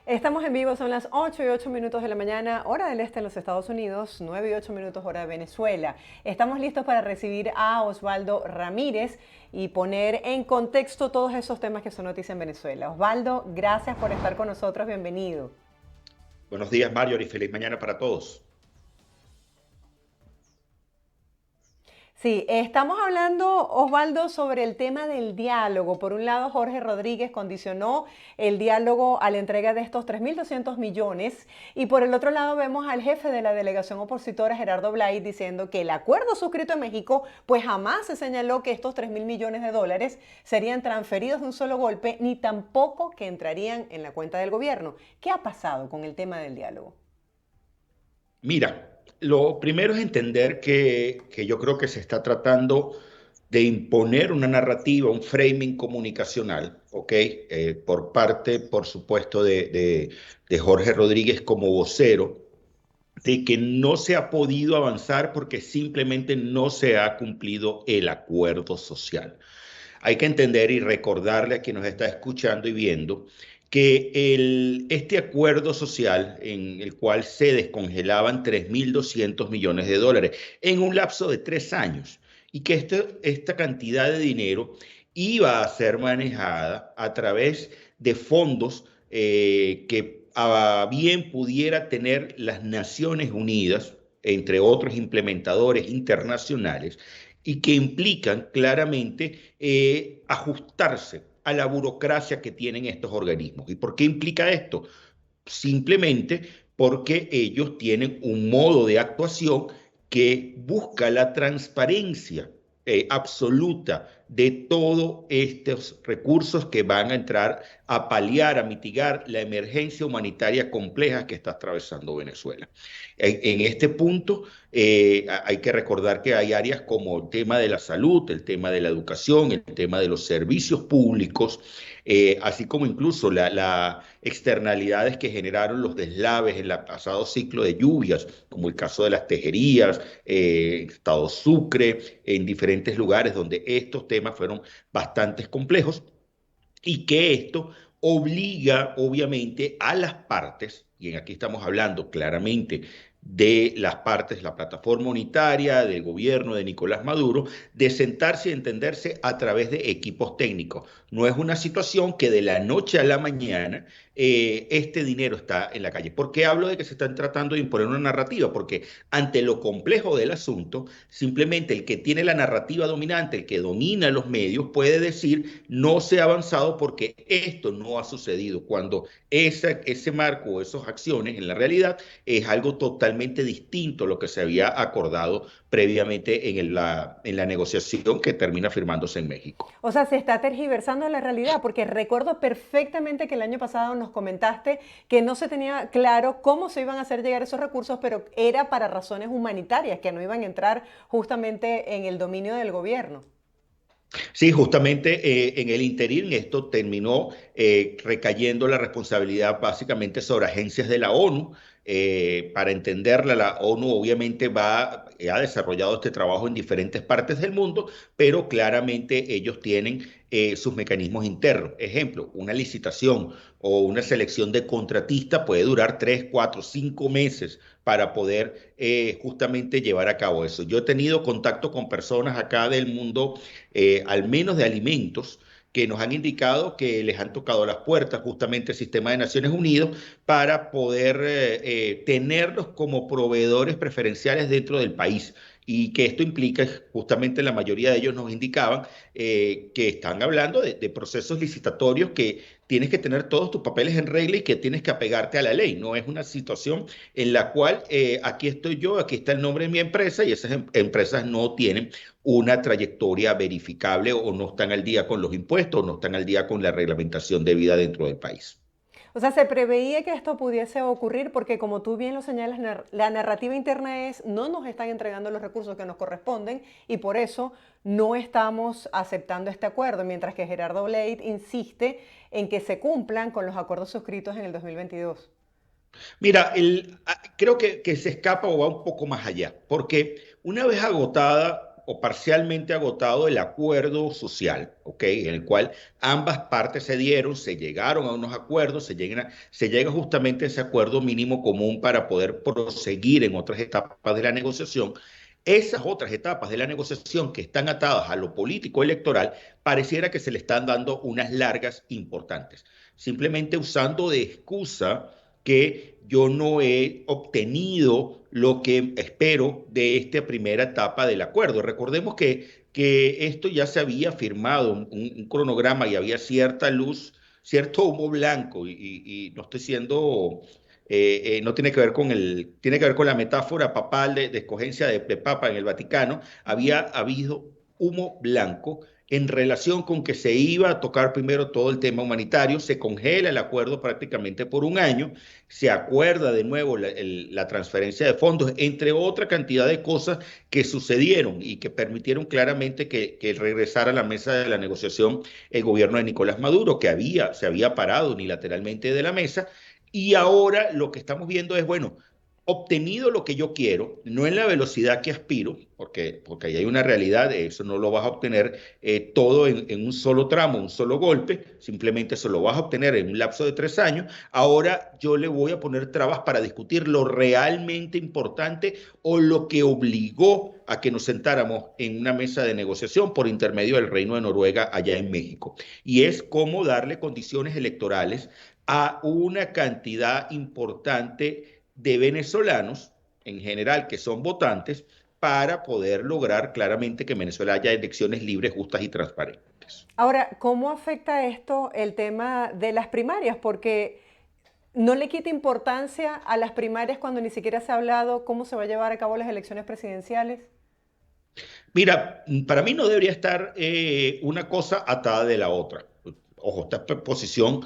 Estamos en vivo, son las 8:08 de la mañana, hora del este en los Estados Unidos, 9:08 hora de Venezuela. Estamos listos para recibir a Osvaldo Ramírez y poner en contexto todos esos temas que son noticia en Venezuela. Osvaldo, gracias por estar con nosotros, bienvenido. Buenos días, Mario, y feliz mañana para todos. Sí, estamos hablando, Osvaldo, sobre el tema del diálogo. Por un lado, Jorge Rodríguez condicionó el diálogo a la entrega de estos 3.200 millones y por el otro lado vemos al jefe de la delegación opositora, Gerardo Blay, diciendo que el acuerdo suscrito en México, pues jamás se señaló que estos 3.000 millones de dólares serían transferidos de un solo golpe, ni tampoco que entrarían en la cuenta del gobierno. ¿Qué ha pasado con el tema del diálogo? Mira, lo primero es entender que yo creo que se está tratando de imponer una narrativa, un framing comunicacional, ¿ok? Por parte, por supuesto, de Jorge Rodríguez como vocero, de que no se ha podido avanzar porque simplemente no se ha cumplido el acuerdo social. Hay que entender y recordarle a quien nos está escuchando y viendo que este acuerdo social en el cual se descongelaban 3.200 millones de dólares en un lapso de 3 años y que esta cantidad de dinero iba a ser manejada a través de fondos que a bien pudiera tener las Naciones Unidas, entre otros implementadores internacionales, y que implican claramente ajustarse a la burocracia que tienen estos organismos. ¿Y por qué implica esto? Simplemente porque ellos tienen un modo de actuación que busca la transparencia absoluta de todos estos recursos que van a entrar a paliar, a mitigar la emergencia humanitaria compleja que está atravesando Venezuela. En este punto hay que recordar que hay áreas como el tema de la salud, el tema de la educación, el tema de los servicios públicos, así como incluso las externalidades que generaron los deslaves en el pasado ciclo de lluvias, como el caso de las tejerías, Estado Sucre, en diferentes lugares donde estos temas fueron bastante complejos y que esto obliga obviamente a las partes, y aquí estamos hablando claramente de las partes, la plataforma unitaria, del gobierno de Nicolás Maduro, de sentarse y entenderse a través de equipos técnicos. No es una situación que de la noche a la mañana este dinero está en la calle. ¿Por qué hablo de que se están tratando de imponer una narrativa? Porque ante lo complejo del asunto, simplemente el que tiene la narrativa dominante, el que domina los medios, puede decir no se ha avanzado porque esto no ha sucedido, cuando ese marco o esas acciones en la realidad es algo totalmente distinto a lo que se había acordado previamente en la negociación que termina firmándose en México. O sea, se está tergiversando la realidad, porque recuerdo perfectamente que el año pasado nos comentaste que no se tenía claro cómo se iban a hacer llegar esos recursos, pero era para razones humanitarias, que no iban a entrar justamente en el dominio del gobierno. Sí, justamente en el interín esto terminó recayendo la responsabilidad básicamente sobre agencias de la ONU. Para entenderla, la ONU obviamente ha desarrollado este trabajo en diferentes partes del mundo, pero claramente ellos tienen sus mecanismos internos. Ejemplo, una licitación o una selección de contratista puede durar 3, 4, 5 meses para poder justamente llevar a cabo eso. Yo he tenido contacto con personas acá del mundo al menos de alimentos, que nos han indicado que les han tocado las puertas justamente el sistema de Naciones Unidas para poder tenerlos como proveedores preferenciales dentro del país. Y que esto implica, justamente la mayoría de ellos nos indicaban, que están hablando de procesos licitatorios que tienes que tener todos tus papeles en regla y que tienes que apegarte a la ley. No es una situación en la cual aquí estoy yo, aquí está el nombre de mi empresa y esas empresas no tienen una trayectoria verificable o no están al día con los impuestos o no están al día con la reglamentación de vida dentro del país. O sea, se preveía que esto pudiese ocurrir porque, como tú bien lo señalas, la narrativa interna es no nos están entregando los recursos que nos corresponden y por eso no estamos aceptando este acuerdo, mientras que Gerardo Blade insiste en que se cumplan con los acuerdos suscritos en el 2022. Mira, creo que se escapa o va un poco más allá, porque una vez agotada o parcialmente agotado el acuerdo social, ¿ok? En el cual ambas partes se dieron, se llegaron a unos acuerdos, se llega justamente a ese acuerdo mínimo común para poder proseguir en otras etapas de la negociación. Esas otras etapas de la negociación que están atadas a lo político electoral, pareciera que se le están dando unas largas importantes, simplemente usando de excusa que yo no he obtenido lo que espero de esta primera etapa del acuerdo. Recordemos que esto ya se había firmado, un cronograma y había cierta luz, cierto humo blanco, y no estoy siendo no tiene que ver con tiene que ver con la metáfora papal de escogencia de papa en el Vaticano. Había habido humo blanco en relación con que se iba a tocar primero todo el tema humanitario, se congela el acuerdo prácticamente por un año, se acuerda de nuevo la transferencia de fondos, entre otra cantidad de cosas que sucedieron y que permitieron claramente que regresara a la mesa de la negociación el gobierno de Nicolás Maduro, que se había parado unilateralmente de la mesa. Y ahora lo que estamos viendo es, bueno, obtenido lo que yo quiero, no en la velocidad que aspiro, porque ahí hay una realidad, eso no lo vas a obtener todo en un solo tramo, un solo golpe, simplemente eso lo vas a obtener en un lapso de 3 años. Ahora yo le voy a poner trabas para discutir lo realmente importante o lo que obligó a que nos sentáramos en una mesa de negociación por intermedio del Reino de Noruega allá en México. Y es cómo darle condiciones electorales a una cantidad importante de venezolanos en general que son votantes para poder lograr claramente que en Venezuela haya elecciones libres, justas y transparentes. Ahora, ¿cómo afecta esto el tema de las primarias? Porque no le quita importancia a las primarias cuando ni siquiera se ha hablado cómo se va a llevar a cabo las elecciones presidenciales. Mira, para mí no debería estar una cosa atada de la otra. Ojo, esta posición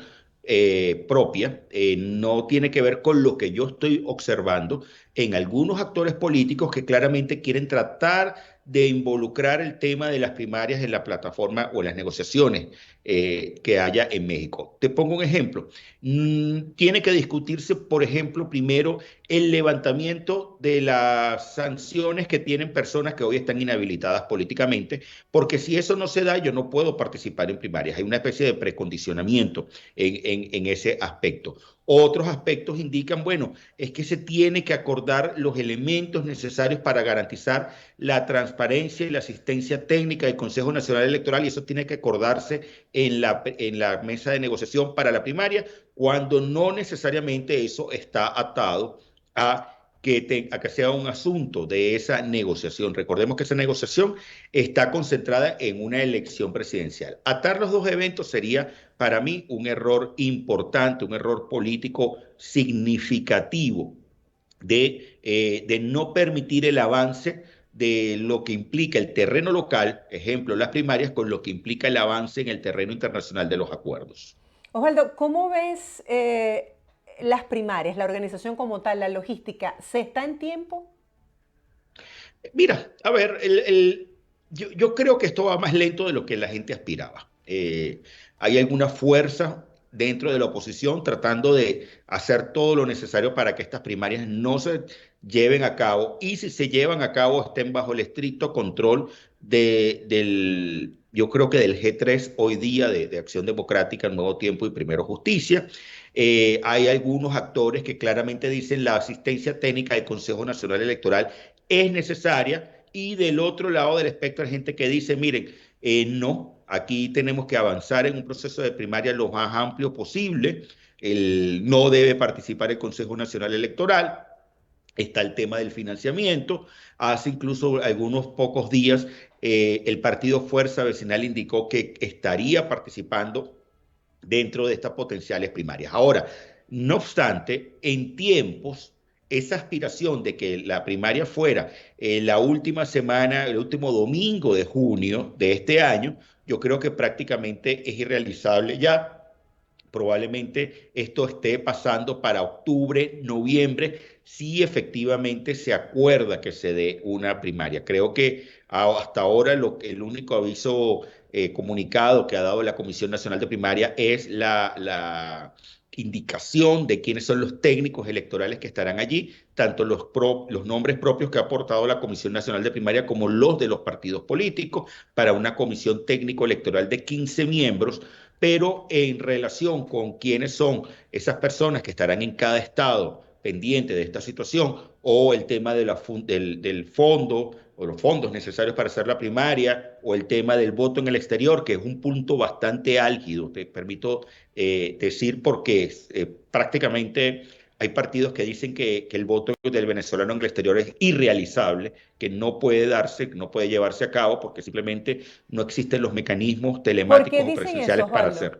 propia no tiene que ver con lo que yo estoy observando en algunos actores políticos que claramente quieren tratar de involucrar el tema de las primarias en la plataforma o en las negociaciones que haya en México. Te pongo un ejemplo. Tiene que discutirse, por ejemplo, primero el levantamiento de las sanciones que tienen personas que hoy están inhabilitadas políticamente, porque si eso no se da, yo no puedo participar en primarias. Hay una especie de precondicionamiento en ese aspecto. Otros aspectos indican, bueno, es que se tiene que acordar los elementos necesarios para garantizar la transparencia y la asistencia técnica del Consejo Nacional Electoral, y eso tiene que acordarse en la mesa de negociación para la primaria, cuando no necesariamente eso está atado a que sea un asunto de esa negociación. Recordemos que esa negociación está concentrada en una elección presidencial. Atar los dos eventos sería para mí un error importante, un error político significativo de no permitir el avance de lo que implica el terreno local, ejemplo, las primarias, con lo que implica el avance en el terreno internacional de los acuerdos. Osvaldo, ¿cómo ves las primarias, la organización como tal, la logística? ¿Se está en tiempo? Mira, a ver, yo creo que esto va más lento de lo que la gente aspiraba. Hay alguna fuerza dentro de la oposición tratando de hacer todo lo necesario para que estas primarias no se lleven a cabo, y si se llevan a cabo estén bajo el estricto control yo creo que del G3 hoy día de Acción Democrática, Nuevo Tiempo y Primero Justicia. Hay algunos actores que claramente dicen la asistencia técnica del Consejo Nacional Electoral es necesaria, y del otro lado del espectro hay gente que dice, miren, no, aquí tenemos que avanzar en un proceso de primaria lo más amplio posible, no debe participar el Consejo Nacional Electoral. Está el tema del financiamiento. Hace incluso algunos pocos días el partido Fuerza Vecinal indicó que estaría participando dentro de estas potenciales primarias. Ahora, no obstante, en tiempos, esa aspiración de que la primaria fuera la última semana, el último domingo de junio de este año, yo creo que prácticamente es irrealizable ya. Probablemente esto esté pasando para octubre, noviembre, si efectivamente se acuerda que se dé una primaria. Creo que hasta ahora el único aviso comunicado que ha dado la Comisión Nacional de Primaria es indicación de quiénes son los técnicos electorales que estarán allí, tanto los nombres propios que ha aportado la Comisión Nacional de Primaria como los de los partidos políticos, para una comisión técnico electoral de 15 miembros, pero en relación con quiénes son esas personas que estarán en cada estado pendiente de esta situación, o el tema de del fondo o los fondos necesarios para hacer la primaria, o el tema del voto en el exterior, que es un punto bastante álgido, te permito decir, porque prácticamente hay partidos que dicen que el voto del venezolano en el exterior es irrealizable, que no puede darse, no puede llevarse a cabo, porque simplemente no existen los mecanismos ¿Por qué telemáticos o dicen eso, presenciales para Osvaldo? hacerlo.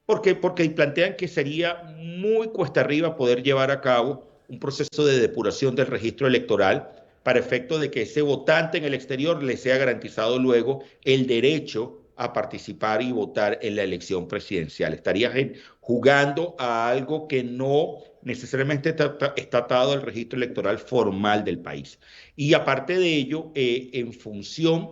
Porque plantean que sería muy cuesta arriba poder llevar a cabo un proceso de depuración del registro electoral para efecto de que ese votante en el exterior le sea garantizado luego el derecho a participar y votar en la elección presidencial. Estarías jugando a algo que no necesariamente está atado al registro electoral formal del país. Y aparte de ello, en función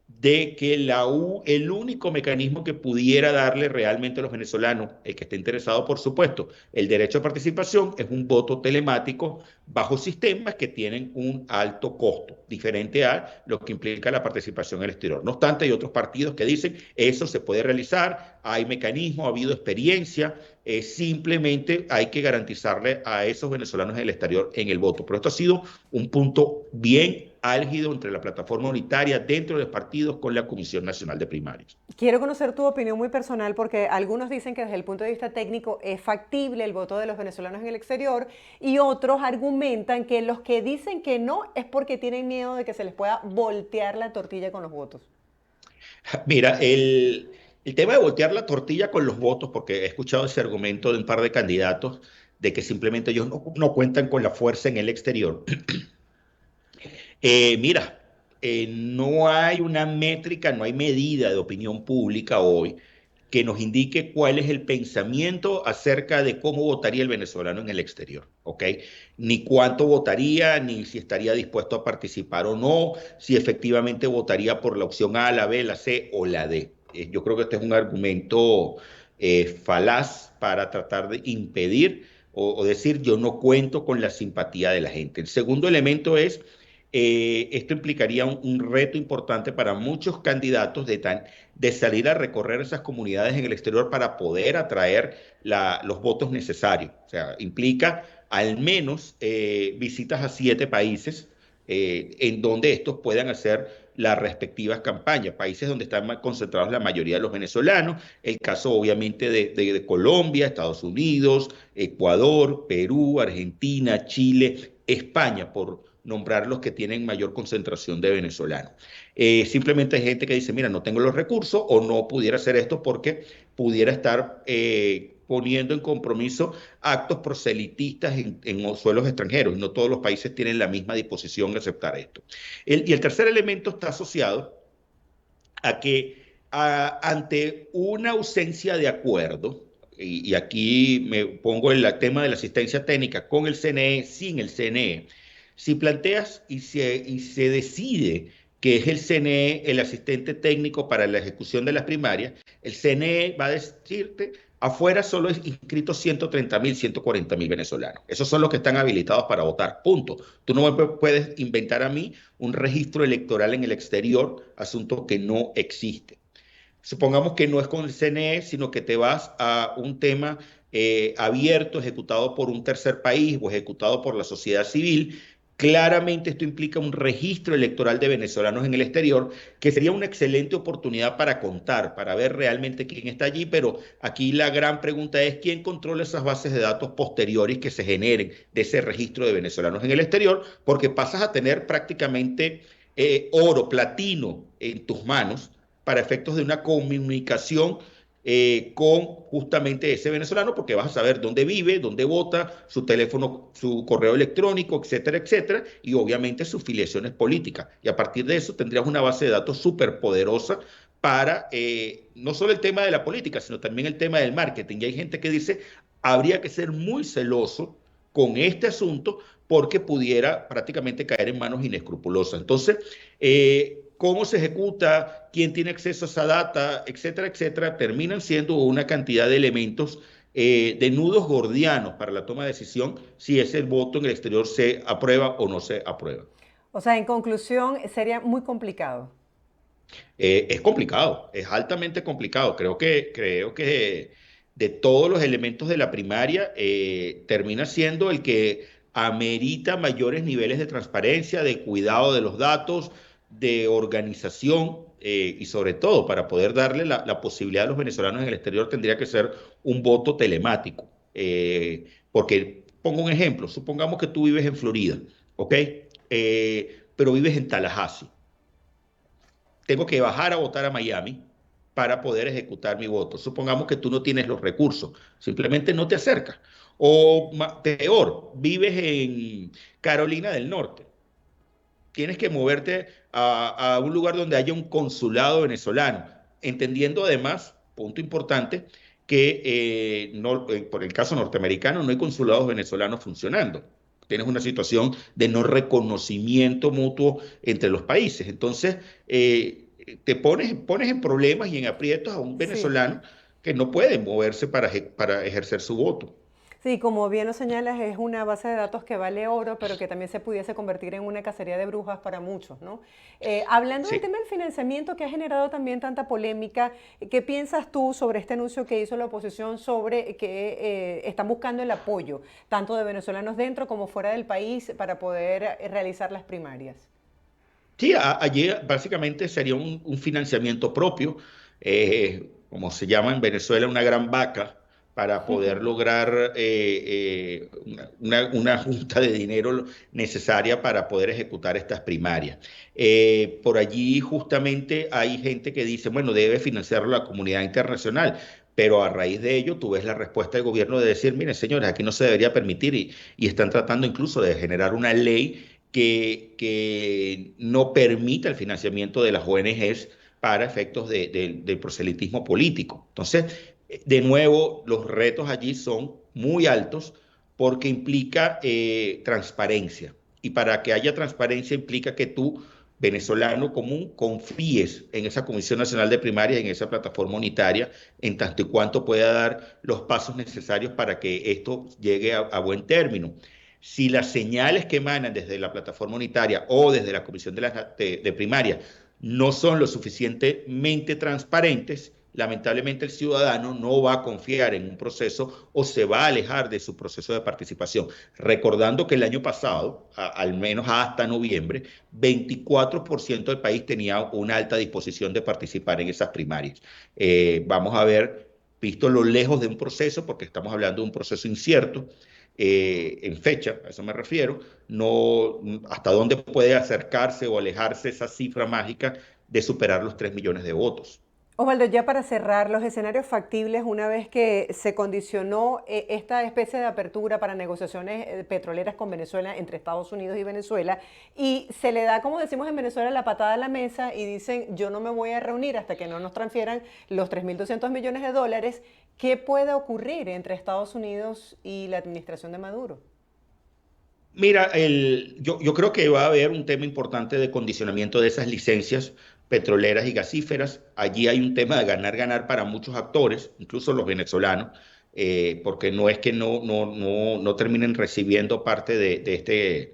de que el único mecanismo que pudiera darle realmente a los venezolanos, el que esté interesado, por supuesto, el derecho a participación, es un voto telemático bajo sistemas que tienen un alto costo, diferente a lo que implica la participación en el exterior. No obstante, hay otros partidos que dicen eso se puede realizar, hay mecanismos, ha habido experiencia, simplemente hay que garantizarle a esos venezolanos en el exterior en el voto. Pero esto ha sido un punto bien álgido entre la plataforma unitaria dentro de los partidos con la Comisión Nacional de Primarias. Quiero conocer tu opinión muy personal porque algunos dicen que desde el punto de vista técnico es factible el voto de los venezolanos en el exterior y otros argumentan que los que dicen que no es porque tienen miedo de que se les pueda voltear la tortilla con los votos. Mira, el tema de voltear la tortilla con los votos, porque he escuchado ese argumento de un par de candidatos de que simplemente ellos no cuentan con la fuerza en el exterior. Mira, no hay una métrica, no hay medida de opinión pública hoy que nos indique cuál es el pensamiento acerca de cómo votaría el venezolano en el exterior, ¿ok? Ni cuánto votaría, ni si estaría dispuesto a participar o no, si efectivamente votaría por la opción A, la B, la C o la D. Yo creo que este es un argumento falaz para tratar de impedir o decir yo no cuento con la simpatía de la gente. El segundo elemento es esto implicaría un reto importante para muchos candidatos de salir a recorrer esas comunidades en el exterior para poder atraer los votos necesarios. O sea, implica al menos visitas a 7 países en donde estos puedan hacer las respectivas campañas, países donde están concentrados la mayoría de los venezolanos, el caso obviamente de Colombia, Estados Unidos, Ecuador, Perú, Argentina, Chile, España, por nombrar los que tienen mayor concentración de venezolanos. Simplemente hay gente que dice, mira, no tengo los recursos o no pudiera hacer esto porque pudiera estar poniendo en compromiso actos proselitistas en suelos extranjeros. No todos los países tienen la misma disposición de aceptar esto. Y el tercer elemento está asociado a que ante una ausencia de acuerdo, y aquí me pongo en el tema de la asistencia técnica con el CNE, sin el CNE, si planteas y se decide que es el CNE el asistente técnico para la ejecución de las primarias, el CNE va a decirte, afuera solo es inscritos 130.000, 140.000 venezolanos. Esos son los que están habilitados para votar, punto. Tú no me puedes inventar a mí un registro electoral en el exterior, asunto que no existe. Supongamos que no es con el CNE, sino que te vas a un tema abierto, ejecutado por un tercer país o ejecutado por la sociedad civil. Claramente esto implica un registro electoral de venezolanos en el exterior, que sería una excelente oportunidad para contar, para ver realmente quién está allí, pero aquí la gran pregunta es quién controla esas bases de datos posteriores que se generen de ese registro de venezolanos en el exterior, porque pasas a tener prácticamente oro, platino en tus manos para efectos de una comunicación con justamente ese venezolano, porque vas a saber dónde vive, dónde vota, su teléfono, su correo electrónico, etcétera, etcétera, y obviamente sus filiaciones políticas. Y a partir de eso tendrías una base de datos súper poderosa para no solo el tema de la política, sino también el tema del marketing. Y hay gente que dice, habría que ser muy celoso con este asunto porque pudiera prácticamente caer en manos inescrupulosas. Entonces, cómo se ejecuta, quién tiene acceso a esa data, etcétera, etcétera, terminan siendo una cantidad de elementos de nudos gordianos para la toma de decisión si ese voto en el exterior se aprueba o no se aprueba. O sea, en conclusión, sería muy complicado. Es complicado, es altamente complicado. Creo que de todos los elementos de la primaria termina siendo el que amerita mayores niveles de transparencia, de cuidado de los datos, de organización y sobre todo para poder darle la posibilidad a los venezolanos en el exterior tendría que ser un voto telemático. Porque pongo un ejemplo, supongamos que tú vives en Florida, ¿ok? Pero vives en Tallahassee. Tengo que bajar a votar a Miami para poder ejecutar mi voto. Supongamos que tú no tienes los recursos, simplemente no te acercas. O peor, vives en Carolina del Norte. Tienes que moverte a un lugar donde haya un consulado venezolano, entendiendo además, punto importante, que no, por el caso norteamericano no hay consulados venezolanos funcionando. Tienes una situación de no reconocimiento mutuo entre los países. Entonces, pones en problemas y en aprietos a un Sí. venezolano que no puede moverse para ejercer su voto. Sí, como bien lo señalas, es una base de datos que vale oro, pero que también se pudiese convertir en una cacería de brujas para muchos, ¿no? Hablando del Sí. tema del financiamiento que ha generado también tanta polémica, ¿qué piensas tú sobre este anuncio que hizo la oposición sobre que están buscando el apoyo tanto de venezolanos dentro como fuera del país para poder realizar las primarias? Sí, allí básicamente sería un financiamiento propio, como se llama en Venezuela, una gran vaca, para poder lograr una junta de dinero necesaria para poder ejecutar estas primarias. Por allí justamente hay gente que dice, bueno, debe financiarlo la comunidad internacional. Pero a raíz de ello, tú ves la respuesta del gobierno de decir, miren, señores, aquí no se debería permitir y están tratando incluso de generar una ley que no permita el financiamiento de las ONGs para efectos del proselitismo político. Entonces, de nuevo, los retos allí son muy altos porque implica transparencia. Y para que haya transparencia implica que tú, venezolano común, confíes en esa Comisión Nacional de Primaria, en esa plataforma unitaria, en tanto y cuanto pueda dar los pasos necesarios para que esto llegue a buen término. Si las señales que emanan desde la plataforma unitaria o desde la Comisión de Primaria no son lo suficientemente transparentes, lamentablemente el ciudadano no va a confiar en un proceso o se va a alejar de su proceso de participación. Recordando que el año pasado, al menos hasta noviembre, 24% del país tenía una alta disposición de participar en esas primarias. Vamos a ver, visto lo lejos de un proceso, porque estamos hablando de un proceso incierto, en fecha, a eso me refiero, no, hasta dónde puede acercarse o alejarse esa cifra mágica de superar los 3 millones de votos. Osvaldo, ya para cerrar, los escenarios factibles, una vez que se condicionó esta especie de apertura para negociaciones petroleras con Venezuela, entre Estados Unidos y Venezuela, y se le da, como decimos en Venezuela, la patada a la mesa y dicen, yo no me voy a reunir hasta que no nos transfieran los 3.200 millones de dólares, ¿qué puede ocurrir entre Estados Unidos y la administración de Maduro? Mira, yo creo que va a haber un tema importante de condicionamiento de esas licencias petroleras y gasíferas. Allí hay un tema de ganar, ganar para muchos actores, incluso los venezolanos, porque no es que no terminen recibiendo parte de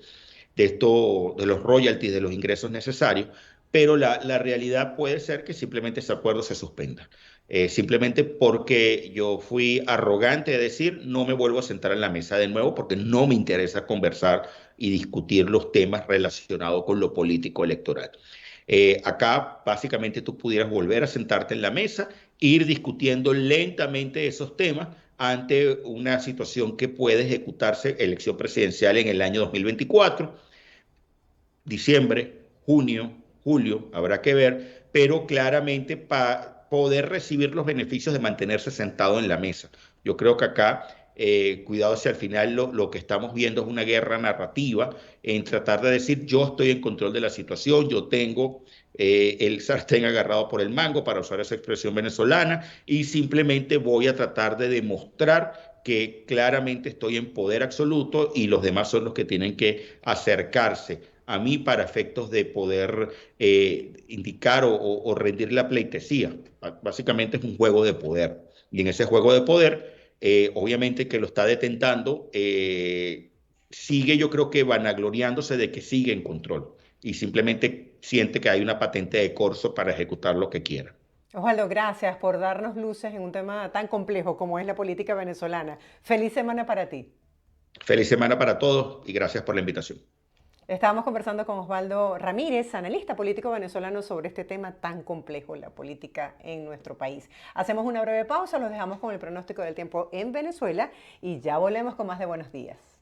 los royalties, de los ingresos necesarios, pero la realidad puede ser que simplemente ese acuerdo se suspenda. Simplemente porque yo fui arrogante de decir no me vuelvo a sentar en la mesa de nuevo porque no me interesa conversar y discutir los temas relacionados con lo político electoral. Acá básicamente tú pudieras volver a sentarte en la mesa, ir discutiendo lentamente esos temas ante una situación que puede ejecutarse, elección presidencial en el año 2024, diciembre, junio, julio, habrá que ver, pero claramente para poder recibir los beneficios de mantenerse sentado en la mesa. Yo creo que acá, cuidado si al final lo que estamos viendo es una guerra narrativa en tratar de decir yo estoy en control de la situación, yo tengo el sartén agarrado por el mango, para usar esa expresión venezolana, y simplemente voy a tratar de demostrar que claramente estoy en poder absoluto y los demás son los que tienen que acercarse a mí para efectos de poder indicar o rendir la pleitesía. Básicamente es un juego de poder. Y en ese juego de poder obviamente que lo está detentando, sigue yo creo que vanagloriándose de que sigue en control y simplemente siente que hay una patente de corso para ejecutar lo que quiera. Osvaldo, gracias por darnos luces en un tema tan complejo como es la política venezolana. Feliz semana para ti. Feliz semana para todos y gracias por la invitación. Estábamos conversando con Osvaldo Ramírez, analista político venezolano, sobre este tema tan complejo, la política en nuestro país. Hacemos una breve pausa, los dejamos con el pronóstico del tiempo en Venezuela y ya volvemos con más de Buenos Días.